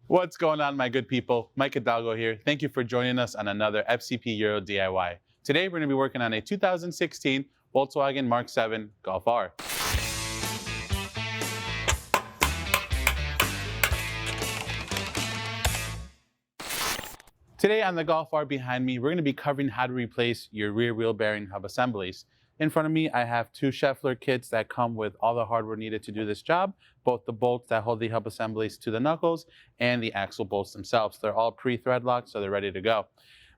What's going on, my good people? Mike Hidalgo here. Thank you for joining us on another FCP Euro DIY. Today, we're going to be working on a 2016 Volkswagen Mk7 Golf R. Today on the Golf R behind me, we're going to be covering how to replace your rear wheel bearing hub assemblies. In front of me, I have two Scheffler kits that come with all the hardware needed to do this job, both the bolts that hold the hub assemblies to the knuckles and the axle bolts themselves. They're all pre-thread locked, so they're ready to go.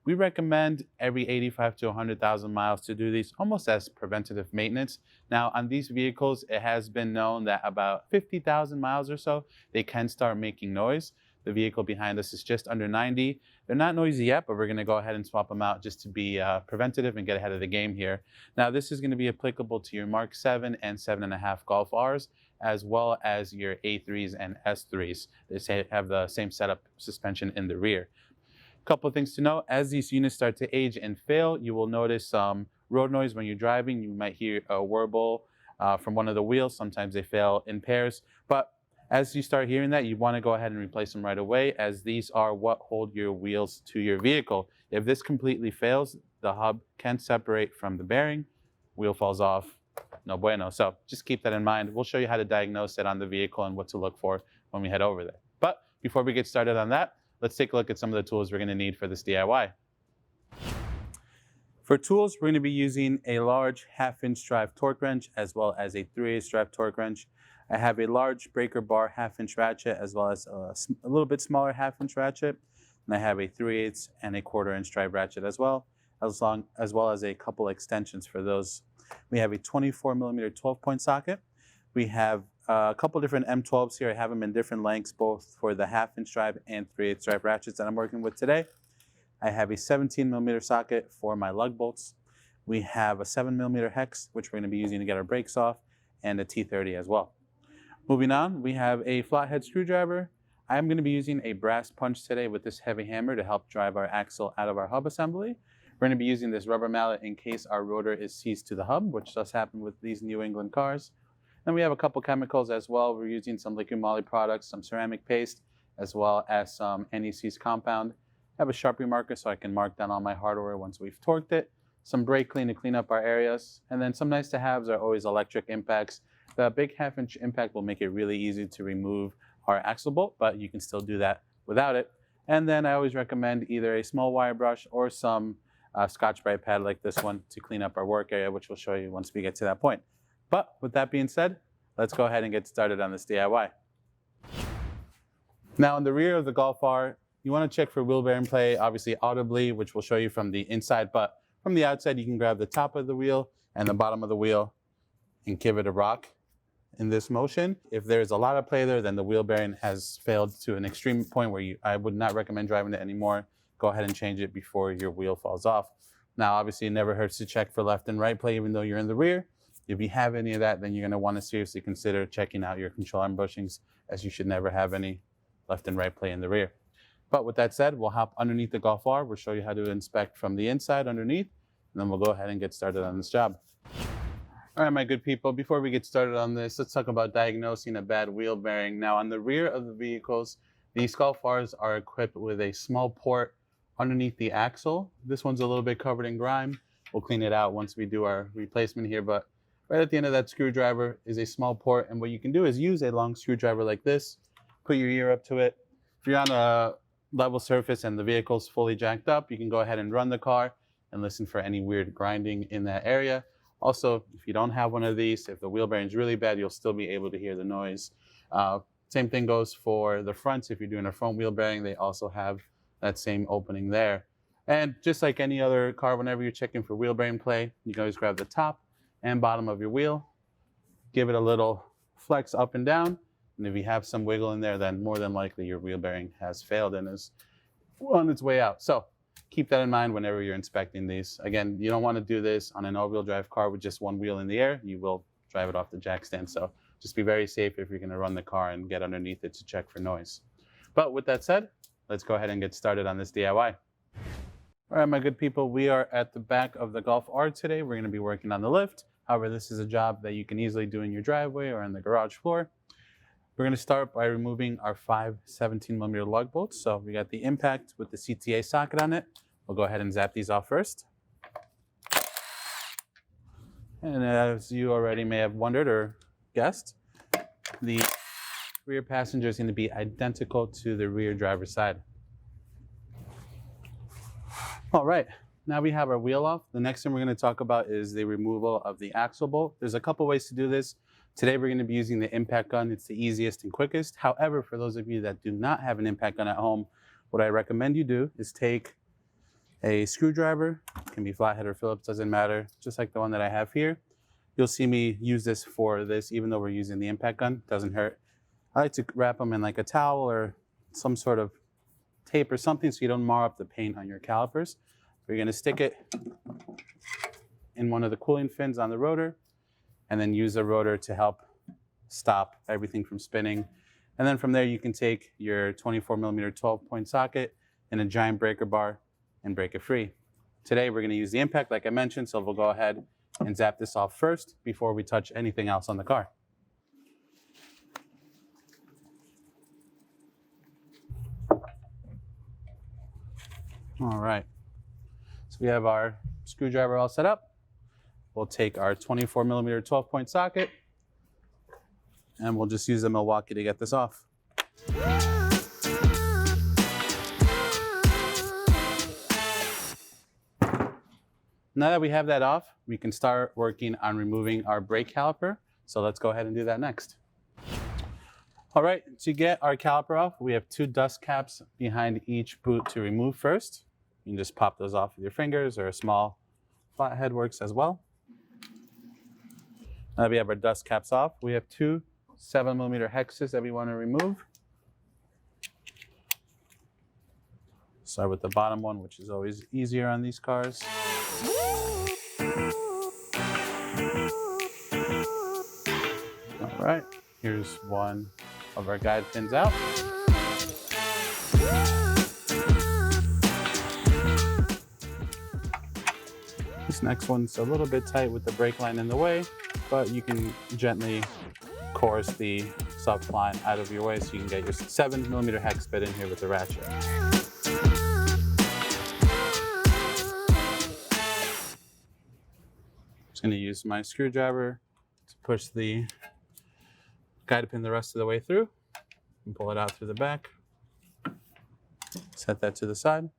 We recommend every 85 to 100,000 miles to do these, almost as preventative maintenance. Now, on these vehicles, it has been known that about 50,000 miles or so, they can start making noise. The vehicle behind us is just under 90. They're not noisy yet, but we're going to go ahead and swap them out just to be preventative and get ahead of the game here. Now, this is going to be applicable to your Mk7 and 7.5 Golf Rs, as well as your A3s and S3s. They have the same setup suspension in the rear. A couple of things to know: as these units start to age and fail, you will notice some road noise when you're driving. You might hear a warble from one of the wheels. Sometimes they fail in pairs, but as you start hearing that, you want to go ahead and replace them right away, as these are what hold your wheels to your vehicle. If this completely fails, the hub can separate from the bearing, wheel falls off, no bueno. So just keep that in mind. We'll show you how to diagnose it on the vehicle and what to look for when we head over there. But before we get started on that, let's take a look at some of the tools we're going to need for this DIY. For tools, we're going to be using a large 1/2-inch drive torque wrench as well as a 3/8 drive torque wrench. I have a large breaker bar 1/2-inch ratchet as well as a little bit smaller 1/2-inch ratchet. And I have a 3/8 and a 1/4-inch drive ratchet as well as a couple extensions for those. We have a 24mm 12-point socket. We have a couple different M12s here. I have them in different lengths, both for the 1/2-inch drive and 3/8 drive ratchets that I'm working with today. I have a 17mm socket for my lug bolts. We have a 7mm hex, which we're going to be using to get our brakes off, and a T30 as well. Moving on, we have a flathead screwdriver. I'm going to be using a brass punch today with this heavy hammer to help drive our axle out of our hub assembly. We're going to be using this rubber mallet in case our rotor is seized to the hub, which does happen with these New England cars. Then we have a couple chemicals as well. We're using some liquid moly products, some ceramic paste, as well as some anti-seize compound. I have a Sharpie marker so I can mark down all my hardware once we've torqued it. Some brake clean to clean up our areas. And then some nice to haves are always electric impacts. The big 1/2-inch impact will make it really easy to remove our axle bolt, but you can still do that without it. And then I always recommend either a small wire brush or some Scotch-Brite pad like this one to clean up our work area, which we'll show you once we get to that point. But with that being said, let's go ahead and get started on this DIY. Now, in the rear of the Golf R, you want to check for wheel bearing play, obviously audibly, which we'll show you from the inside, but from the outside, you can grab the top of the wheel and the bottom of the wheel and give it a rock in this motion. If there's a lot of play there, then the wheel bearing has failed to an extreme point where I would not recommend driving it anymore. Go ahead and change it before your wheel falls off. Now, obviously, it never hurts to check for left and right play, even though you're in the rear. If you have any of that, then you're going to want to seriously consider checking out your control arm bushings, as you should never have any left and right play in the rear. But with that said, we'll hop underneath the Golf R. We'll show you how to inspect from the inside underneath, and then we'll go ahead and get started on this job. All right, my good people, before we get started on this, let's talk about diagnosing a bad wheel bearing. Now, on the rear of the vehicles, these Golf Rs are equipped with a small port underneath the axle. This one's a little bit covered in grime. We'll clean it out once we do our replacement here, but right at the end of that screwdriver is a small port, and what you can do is use a long screwdriver like this, put your ear up to it. If you're on a level surface and the vehicle's fully jacked up, you can go ahead and run the car and listen for any weird grinding in that area. Also, if you don't have one of these, if the wheel bearing is really bad, you'll still be able to hear the noise. Same thing goes for the fronts. If you're doing a front wheel bearing, they also have that same opening there. And just like any other car, whenever you're checking for wheel bearing play, you can always grab the top and bottom of your wheel, give it a little flex up and down. And if you have some wiggle in there, then more than likely your wheel bearing has failed and is on its way out. So keep that in mind whenever you're inspecting these. Again, you don't want to do this on an all-wheel drive car with just one wheel in the air. You will drive it off the jack stand. So just be very safe if you're going to run the car and get underneath it to check for noise. But with that said, let's go ahead and get started on this DIY. All right, my good people, we are at the back of the Golf R today. We're going to be working on the lift. However, this is a job that you can easily do in your driveway or on the garage floor. We're going to start by removing our 5 17mm lug bolts. So we got the impact with the CTA socket on it. We'll go ahead and zap these off first. And as you already may have wondered or guessed, the rear passenger is going to be identical to the rear driver's side. All right, now we have our wheel off. The next thing we're going to talk about is the removal of the axle bolt. There's a couple ways to do this. Today we're going to be using the impact gun. It's the easiest and quickest. However, for those of you that do not have an impact gun at home, what I recommend you do is take a screwdriver, it can be flathead or Phillips, doesn't matter, just like the one that I have here. You'll see me use this for this, even though we're using the impact gun, doesn't hurt. I like to wrap them in like a towel or some sort of tape or something so you don't mar up the paint on your calipers. We're going to stick it in one of the cooling fins on the rotor, and then use the rotor to help stop everything from spinning. And then from there, you can take your 24mm 12-point socket and a giant breaker bar and break it free. Today, we're gonna use the impact, like I mentioned, so we'll go ahead and zap this off first before we touch anything else on the car. All right, so we have our screwdriver all set up. We'll take our 24mm 12-point socket, and we'll just use the Milwaukee to get this off. Now that we have that off, we can start working on removing our brake caliper. So let's go ahead and do that next. All right, to get our caliper off, we have 2 dust caps behind each boot to remove first. You can just pop those off with your fingers, or a small flathead works as well. Now that we have our dust caps off, we have 2 7mm hexes that we want to remove. Start with the bottom one, which is always easier on these cars. All right, here's one of our guide pins out. This next one's a little bit tight with the brake line in the way, but you can gently course the soft line out of your way so you can get your 7mm hex bit in here with the ratchet. Just going to use my screwdriver to push the guide pin the rest of the way through and pull it out through the back. Set that to the side.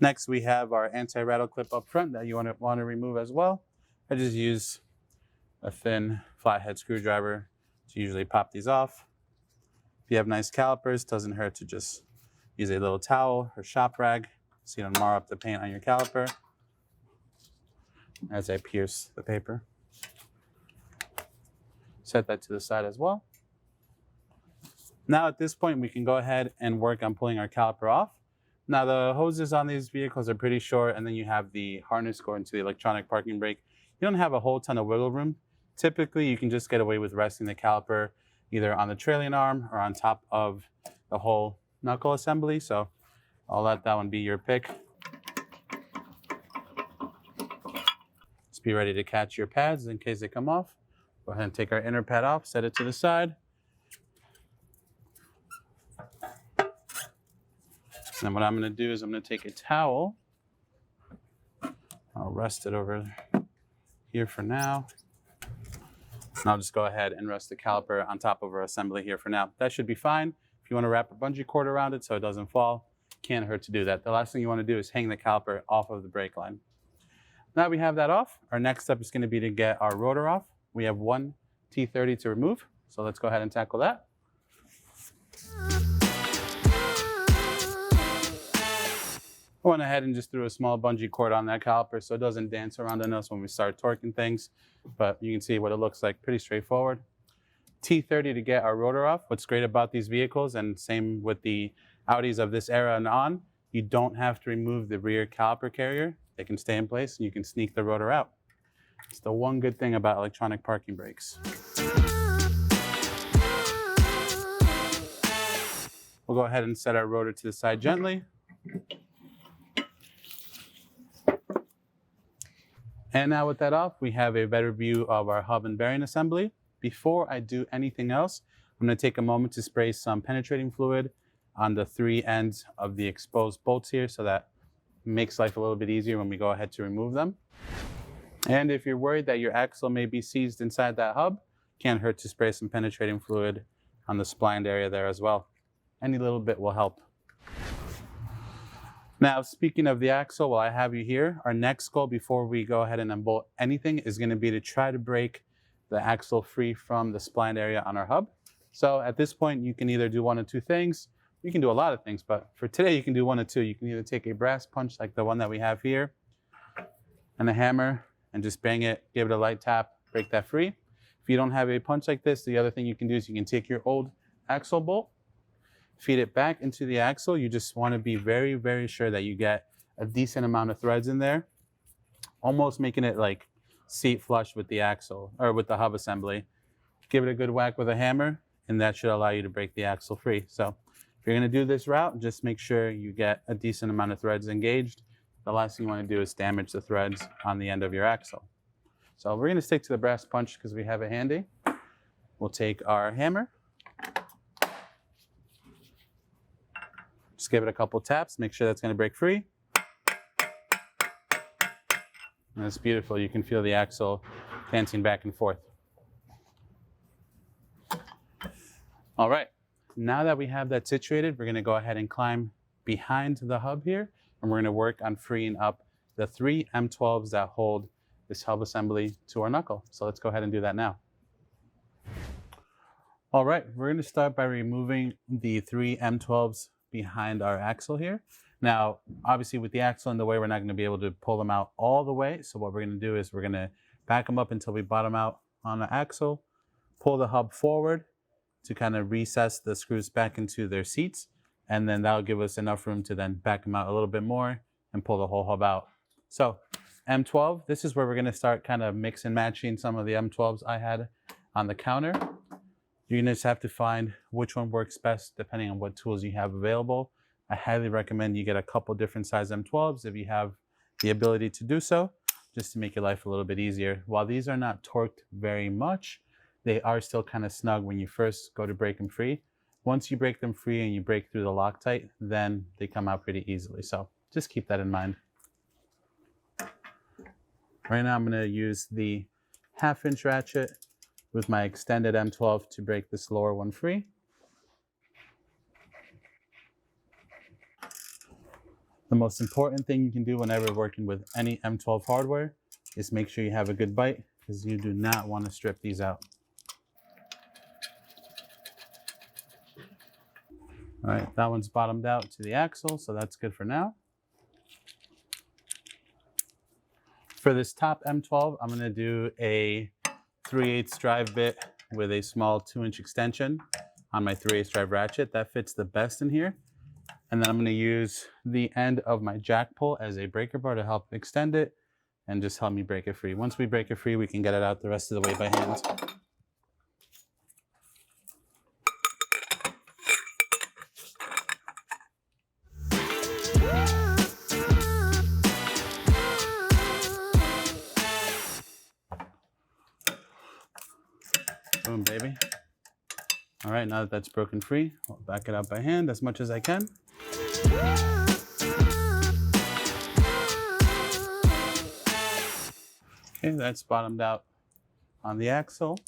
Next, we have our anti-rattle clip up front that you want to remove as well. I just use a thin flathead screwdriver to usually pop these off. If you have nice calipers, it doesn't hurt to just use a little towel or shop rag so you don't mar up the paint on your caliper as I pierce the paper. Set that to the side as well. Now at this point, we can go ahead and work on pulling our caliper off. Now the hoses on these vehicles are pretty short, and then you have the harness going to the electronic parking brake. You don't have a whole ton of wiggle room. Typically, you can just get away with resting the caliper either on the trailing arm or on top of the whole knuckle assembly. So I'll let that one be your pick. Just be ready to catch your pads in case they come off. Go ahead and take our inner pad off, set it to the side. And then what I'm going to do is I'm going to take a towel. I'll rest it over here for now. And I'll just go ahead and rest the caliper on top of our assembly here for now. That should be fine. If you want to wrap a bungee cord around it so it doesn't fall, can't hurt to do that. The last thing you want to do is hang the caliper off of the brake line. Now we have that off, our next step is going to be to get our rotor off. We have 1 T30 to remove, so let's go ahead and tackle that. I went ahead and just threw a small bungee cord on that caliper so it doesn't dance around on us when we start torquing things, but you can see what it looks like, pretty straightforward. T30 to get our rotor off. What's great about these vehicles, and same with the Audis of this era and on, you don't have to remove the rear caliper carrier. They can stay in place and you can sneak the rotor out. It's the one good thing about electronic parking brakes. We'll go ahead and set our rotor to the side gently. And now with that off, we have a better view of our hub and bearing assembly. Before I do anything else, I'm going to take a moment to spray some penetrating fluid on the 3 ends of the exposed bolts here, so that makes life a little bit easier when we go ahead to remove them. And if you're worried that your axle may be seized inside that hub, can't hurt to spray some penetrating fluid on the splined area there as well. Any little bit will help. Now, speaking of the axle, while I have you here, our next goal before we go ahead and unbolt anything is going to be to try to break the axle free from the splined area on our hub. So at this point, you can either do one of two things. You can do a lot of things, but for today, you can do one of two. You can either take a brass punch like the one that we have here and a hammer and just bang it, give it a light tap, break that free. If you don't have a punch like this, the other thing you can do is you can take your old axle bolt, feed it back into the axle. You just want to be very, very sure that you get a decent amount of threads in there, almost making it like seat flush with the axle or with the hub assembly. Give it a good whack with a hammer, and that should allow you to break the axle free. So if you're going to do this route, just make sure you get a decent amount of threads engaged. The last thing you want to do is damage the threads on the end of your axle. So we're going to stick to the brass punch because we have it handy. We'll take our hammer. Just give it a couple taps, make sure that's going to break free. And it's beautiful. You can feel the axle dancing back and forth. All right, now that we have that situated, we're going to go ahead and climb behind the hub here, and we're going to work on freeing up the 3 M12s that hold this hub assembly to our knuckle. So let's go ahead and do that now. All right, we're going to start by removing the 3 M12s behind our axle here. Now, obviously with the axle in the way, we're not going to be able to pull them out all the way. So what we're going to do is we're going to back them up until we bottom out on the axle, pull the hub forward to kind of recess the screws back into their seats. And then that'll give us enough room to then back them out a little bit more and pull the whole hub out. So M12, this is where we're going to start kind of mix and matching some of the M12s I had on the counter. You're going to just have to find which one works best depending on what tools you have available. I highly recommend you get a couple different size M12s if you have the ability to do so, just to make your life a little bit easier. While these are not torqued very much, they are still kind of snug when you first go to break them free. Once you break them free and you break through the Loctite, then they come out pretty easily. So just keep that in mind. Right now I'm going to use the 1/2-inch ratchet with my extended M12 to break this lower one free. The most important thing you can do whenever working with any M12 hardware is make sure you have a good bite, because you do not want to strip these out. All right, that one's bottomed out to the axle, so that's good for now. For this top M12, I'm going to do a 3/8 drive bit with a small 2-inch extension on my 3/8 drive ratchet. That fits the best in here. And then I'm going to use the end of my jack pole as a breaker bar to help extend it and just help me break it free. Once we break it free, we can get it out the rest of the way by hand. Boom, baby. All right, now that that's broken free, I'll back it up by hand as much as I can. Okay, that's bottomed out on the axle.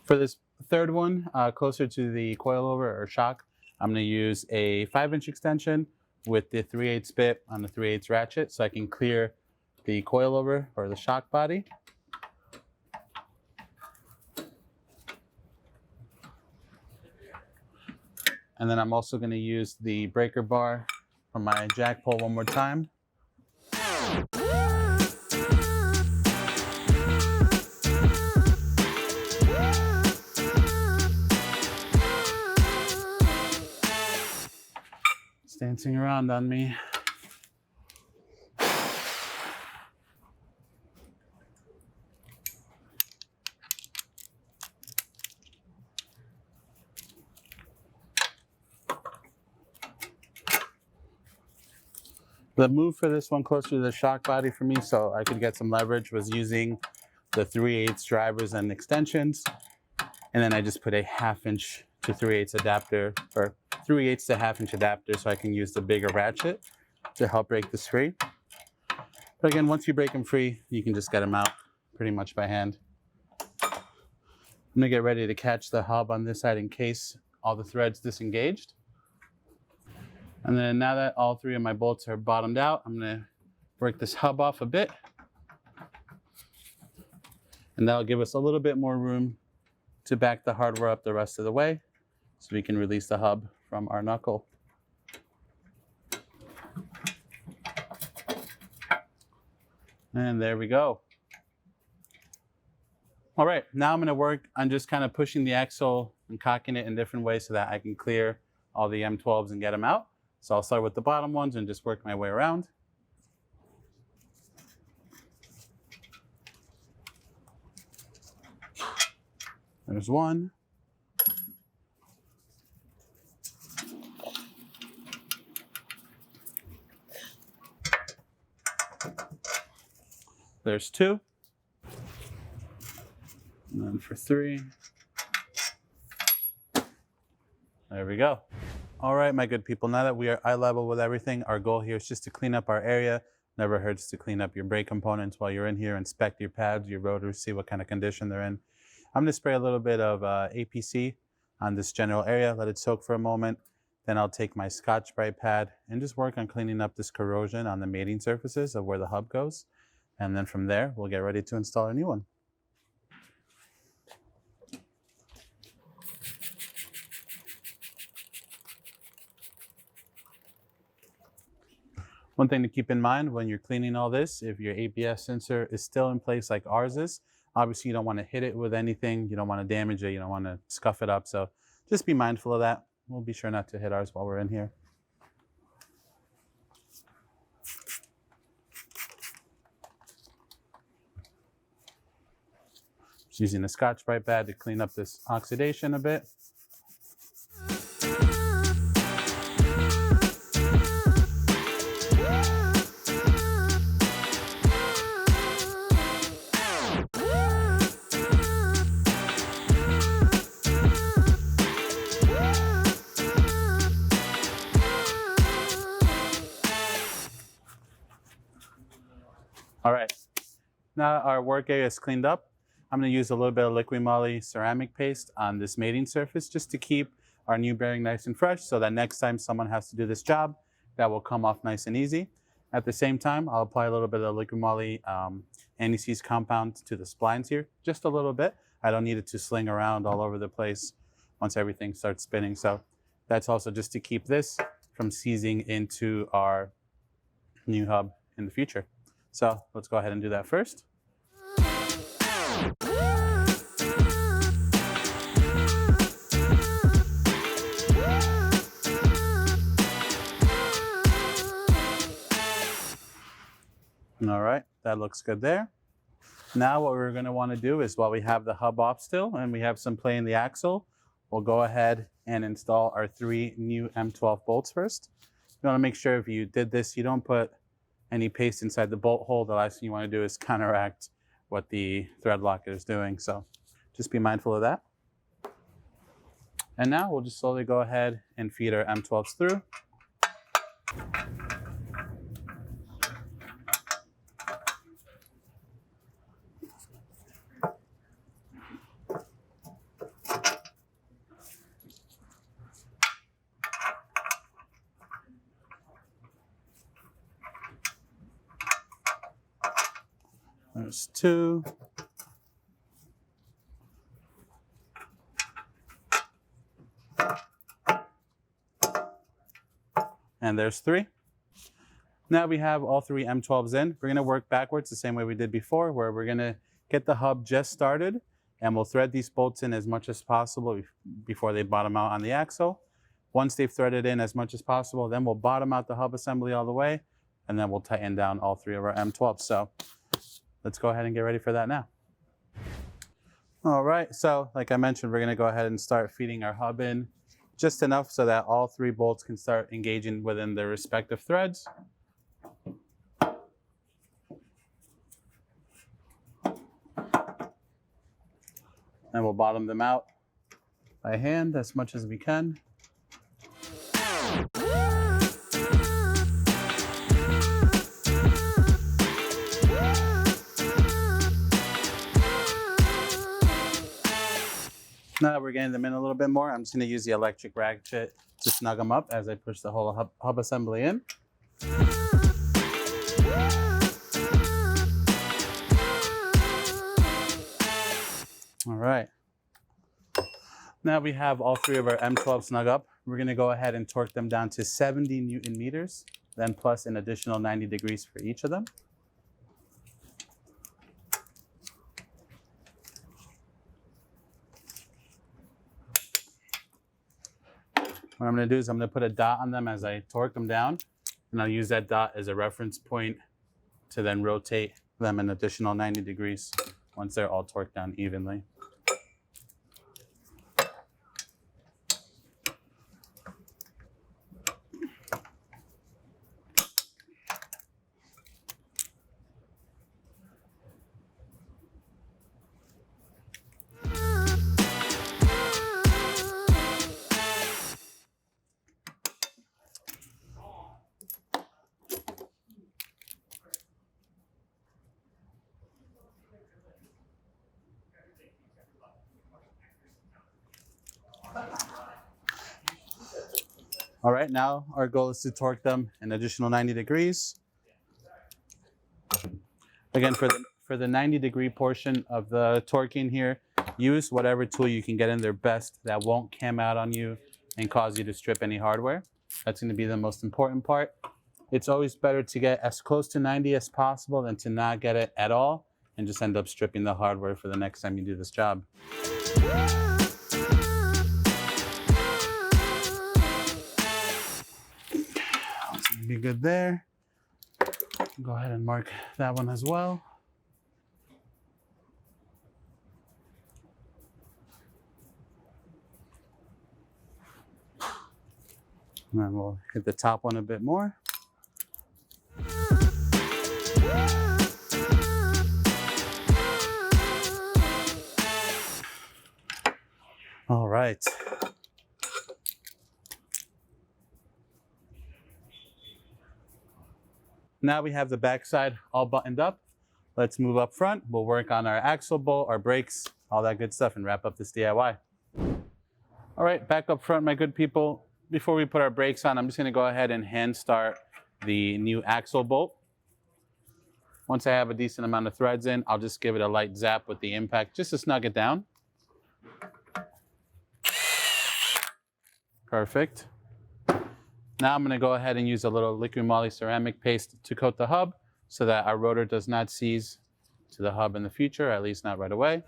For this third one, closer to the coilover or shock, I'm going to use a 5-inch extension with the 3/8 bit on the 3/8 ratchet so I can clear the coilover or the shock body. And then I'm also going to use the breaker bar from my jack pole one more time. It's dancing around on me. The move for this one closer to the shock body for me so I could get some leverage was using the 3/8 drivers and extensions. And then I just put a 1/2 inch to 3/8 adapter, or 3/8 to 1/2 inch adapter, so I can use the bigger ratchet to help break this free. But again, once you break them free, you can just get them out pretty much by hand. I'm gonna get ready to catch the hub on this side in case all the threads disengaged. And then now that all 3 of my bolts are bottomed out, I'm gonna break this hub off a bit. And that'll give us a little bit more room to back the hardware up the rest of the way so we can release the hub from our knuckle. And there we go. All right, now I'm gonna work on just kind of pushing the axle and cocking it in different ways so that I can clear all the M12s and get them out. So I'll start with the bottom ones and just work my way around. There's one. There's 2. And then for 3. There we go. All right, my good people, now that we are eye level with everything, our goal here is just to clean up our area. Never hurts to clean up your brake components while you're in here, inspect your pads, your rotors, see what kind of condition they're in. I'm gonna spray a little bit of APC on this general area, let it soak for a moment. Then I'll take my Scotch-Brite pad and just work on cleaning up this corrosion on the mating surfaces of where the hub goes. And then from there, we'll get ready to install a new one. One thing to keep in mind when you're cleaning all this, if your ABS sensor is still in place like ours is, obviously you don't want to hit it with anything, you don't want to damage it, you don't want to scuff it up, so just be mindful of that. We'll be sure not to hit ours while we're in here. Just using the Scotch-Brite pad to clean up this oxidation a bit. All right, now our work area is cleaned up. I'm gonna use a little bit of liquid moly ceramic paste on this mating surface just to keep our new bearing nice and fresh so that next time someone has to do this job, that will come off nice and easy. At the same time, I'll apply a little bit of liquid moly anti-seize compound to the splines here, just a little bit. I don't need it to sling around all over the place once everything starts spinning. So that's also just to keep this from seizing into our new hub in the future. So let's go ahead and do that first. All right, that looks good there. Now what we're gonna wanna do is while we have the hub off still and we have some play in the axle, we'll go ahead and install our 3 new M12 bolts first. You wanna make sure if you did this, you don't put any paste inside the bolt hole. The last thing you want to do is counteract what the thread locker is doing. So just be mindful of that. And now we'll just slowly go ahead and feed our M12s through. There's 2. And there's 3. Now we have all 3 M12s in. We're gonna work backwards the same way we did before, where we're gonna get the hub just started and we'll thread these bolts in as much as possible before they bottom out on the axle. Once they've threaded in as much as possible, then we'll bottom out the hub assembly all the way, and then we'll tighten down all 3 of our M12s. So let's go ahead and get ready for that now. All right, so like I mentioned, we're gonna go ahead and start feeding our hub in just enough so that all 3 bolts can start engaging within their respective threads. And we'll bottom them out by hand as much as we can. Now that we're getting them in a little bit more, I'm just going to use the electric ratchet to snug them up as I push the whole hub assembly in. All right. Now we have all three of our M12 snug up. We're going to go ahead and torque them down to 70 Newton meters, then plus an additional 90 degrees for each of them. What I'm going to do is I'm going to put a dot on them as I torque them down, and I'll use that dot as a reference point to then rotate them an additional 90 degrees once they're all torqued down evenly. All right, now our goal is to torque them an additional 90 degrees. Again, for the 90 degree portion of the torquing here, use whatever tool you can get in there best that won't cam out on you and cause you to strip any hardware. That's going to be the most important part. It's always better to get as close to 90 as possible than to not get it at all and just end up stripping the hardware for the next time you do this job. Be good there. Go ahead and mark that one as well. And then we'll hit the top one a bit more. All right. Now we have the backside all buttoned up. Let's move up front. We'll work on our axle bolt, our brakes, all that good stuff, and wrap up this DIY. All right, back up front, my good people. Before we put our brakes on, I'm just gonna go ahead and hand start the new axle bolt. Once I have a decent amount of threads in, I'll just give it a light zap with the impact just to snug it down. Perfect. Now I'm going to go ahead and use a little liquid moly ceramic paste to coat the hub so that our rotor does not seize to the hub in the future, at least not right away.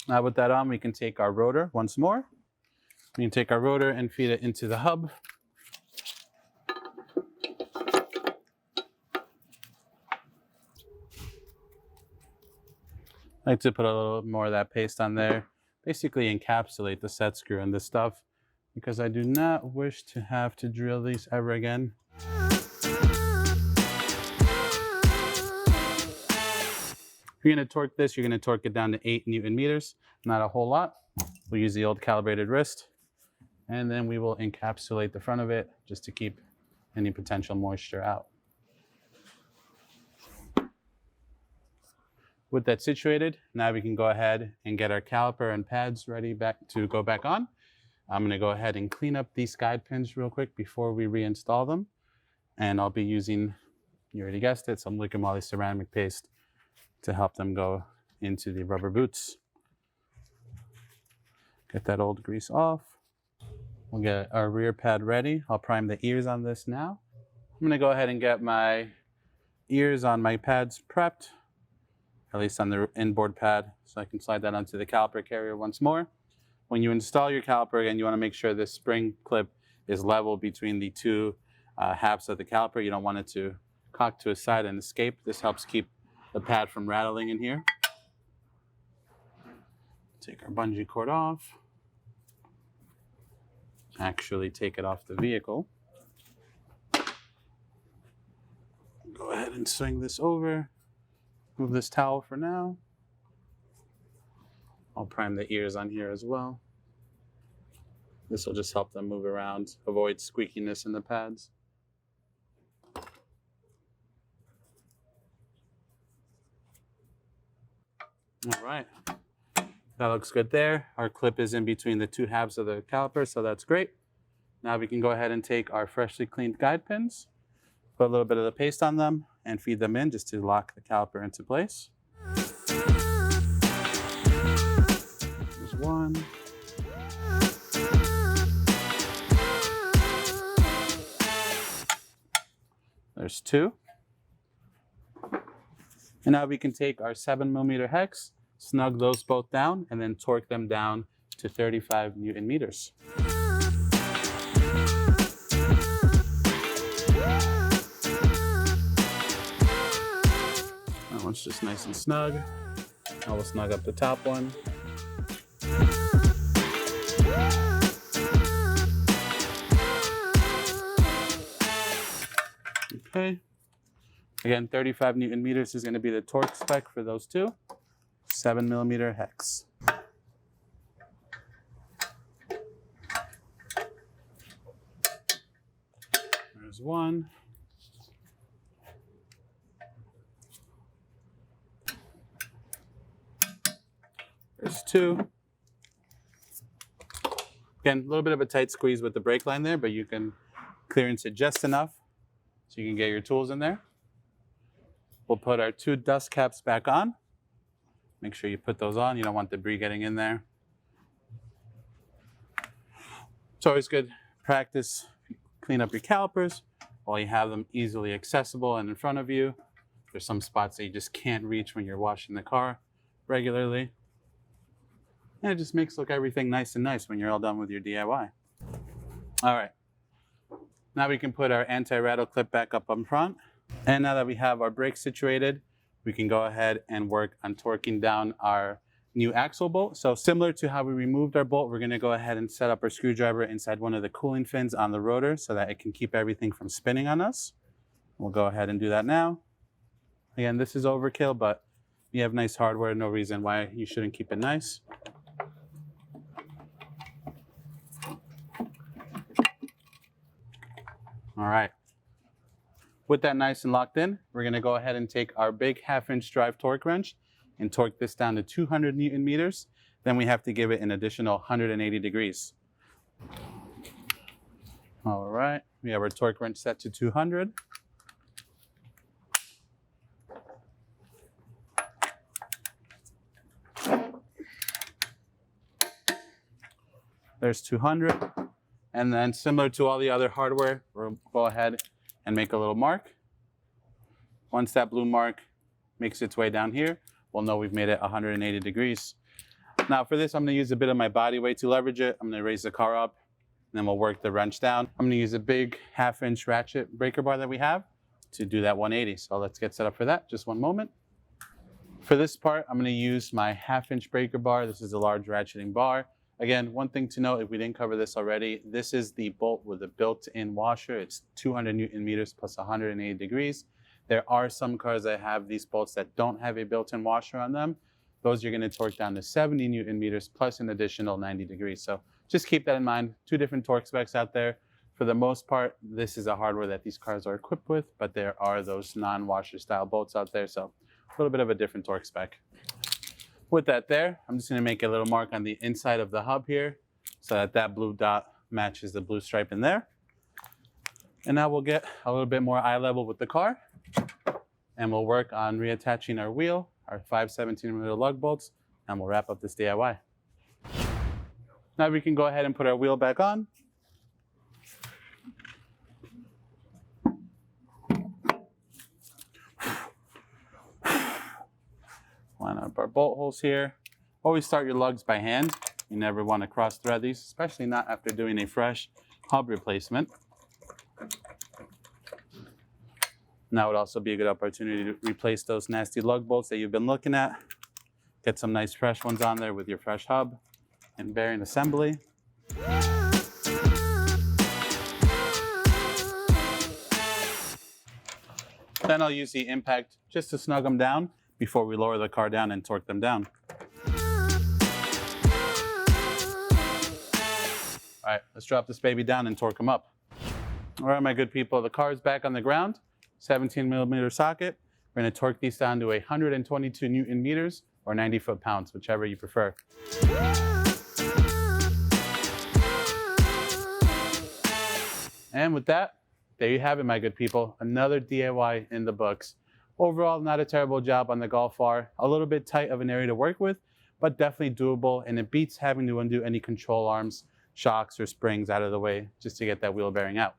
Now with that on, we can take our rotor once more. We can take our rotor and feed it into the hub. I like to put a little more of that paste on there, basically encapsulate the set screw and this stuff, because I do not wish to have to drill these ever again. If you're going to torque this, you're going to torque it down to 8 Newton meters, not a whole lot. We'll use the old calibrated wrist, and then we will encapsulate the front of it just to keep any potential moisture out. With that situated, now we can go ahead and get our caliper and pads ready to go back on. I'm going to go ahead and clean up these guide pins real quick before we reinstall them. And I'll be using, you already guessed it, some liquid moly ceramic paste to help them go into the rubber boots. Get that old grease off. We'll get our rear pad ready. I'll prime the ears on this now. I'm going to go ahead and get my ears on my pads prepped, at least on the inboard pad, so I can slide that onto the caliper carrier once more. When you install your caliper, again, you want to make sure this spring clip is level between the two halves of the caliper. You don't want it to cock to a side and escape. This helps keep the pad from rattling in here. Take our bungee cord off. Actually take it off the vehicle. Go ahead and swing this over. Move this towel for now. I'll prime the ears on here as well. This will just help them move around, avoid squeakiness in the pads. All right, that looks good there. Our clip is in between the two halves of the caliper, so that's great. Now we can go ahead and take our freshly cleaned guide pins, put a little bit of the paste on them, and feed them in just to lock the caliper into place. There's one. There's two. And now we can take our 7mm hex, snug those both down, and then torque them down to 35 Newton meters. That one's just nice and snug. Now we'll snug up the top one. Okay. Again, 35 Newton meters is going to be the torque spec for those two. 7mm hex. There's one. There's two. Again, a little bit of a tight squeeze with the brake line there, but you can clearance it just enough so you can get your tools in there. We'll put our two dust caps back on. Make sure you put those on. You don't want debris getting in there. It's always good practice. Clean up your calipers while you have them easily accessible and in front of you. There's some spots that you just can't reach when you're washing the car regularly. And it just makes everything nice and nice when you're all done with your DIY. All right. Now we can put our anti-rattle clip back up front. And now that we have our brakes situated, we can go ahead and work on torquing down our new axle bolt. So similar to how we removed our bolt, we're going to go ahead and set up our screwdriver inside one of the cooling fins on the rotor so that it can keep everything from spinning on us. We'll go ahead and do that now. Again, this is overkill, but you have nice hardware, no reason why you shouldn't keep it nice. All right. With that nice and locked in, we're going to go ahead and take our big 1/2-inch drive torque wrench and torque this down to 200 Newton meters. Then we have to give it an additional 180 degrees. All right, we have our torque wrench set to 200. There's 200. And then similar to all the other hardware, we'll go ahead and make a little mark. Once that blue mark makes its way down here, we'll know we've made it 180 degrees. Now for this, I'm going to use a bit of my body weight to leverage it. I'm going to raise the car up, and then we'll work the wrench down. I'm going to use a big 1/2-inch ratchet breaker bar that we have to do that 180. So let's get set up for that. Just one moment. For this part, I'm going to use my 1/2-inch breaker bar. This is a large ratcheting bar. Again, one thing to note, if we didn't cover this already, this is the bolt with a built-in washer. It's 200 Newton meters plus 180 degrees. There are some cars that have these bolts that don't have a built-in washer on them. Those you're going to torque down to 70 Newton meters plus an additional 90 degrees. So just keep that in mind. Two different torque specs out there. For the most part, this is a hardware that these cars are equipped with, but there are those non-washer style bolts out there. So a little bit of a different torque spec. With that there, I'm just going to make a little mark on the inside of the hub here so that that blue dot matches the blue stripe in there. And now we'll get a little bit more eye level with the car, and we'll work on reattaching our wheel, our 5/17mm lug bolts, and we'll wrap up this DIY. Now we can go ahead and put our wheel back on. Line up our bolt holes here. Always start your lugs by hand. You never want to cross thread these, especially not after doing a fresh hub replacement. Now would also be a good opportunity to replace those nasty lug bolts that you've been looking at. Get some nice fresh ones on there with your fresh hub and bearing assembly. Then I'll use the impact just to snug them down before we lower the car down and torque them down. All right, let's drop this baby down and torque them up. All right, my good people, the car is back on the ground, 17mm socket. We're gonna torque these down to 122 Newton meters or 90 foot-pounds, whichever you prefer. And with that, there you have it, my good people. Another DIY in the books. Overall, not a terrible job on the Golf R. A little bit tight of an area to work with, but definitely doable, and it beats having to undo any control arms, shocks, or springs out of the way just to get that wheel bearing out.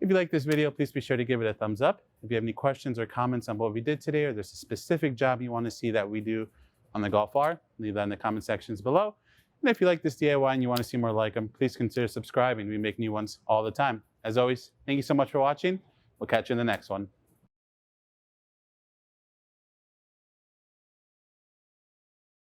If you like this video, please be sure to give it a thumbs up. If you have any questions or comments on what we did today, or there's a specific job you want to see that we do on the Golf R, leave that in the comment sections below. And if you like this DIY and you want to see more like them, please consider subscribing. We make new ones all the time. As always, thank you so much for watching. We'll catch you in the next one.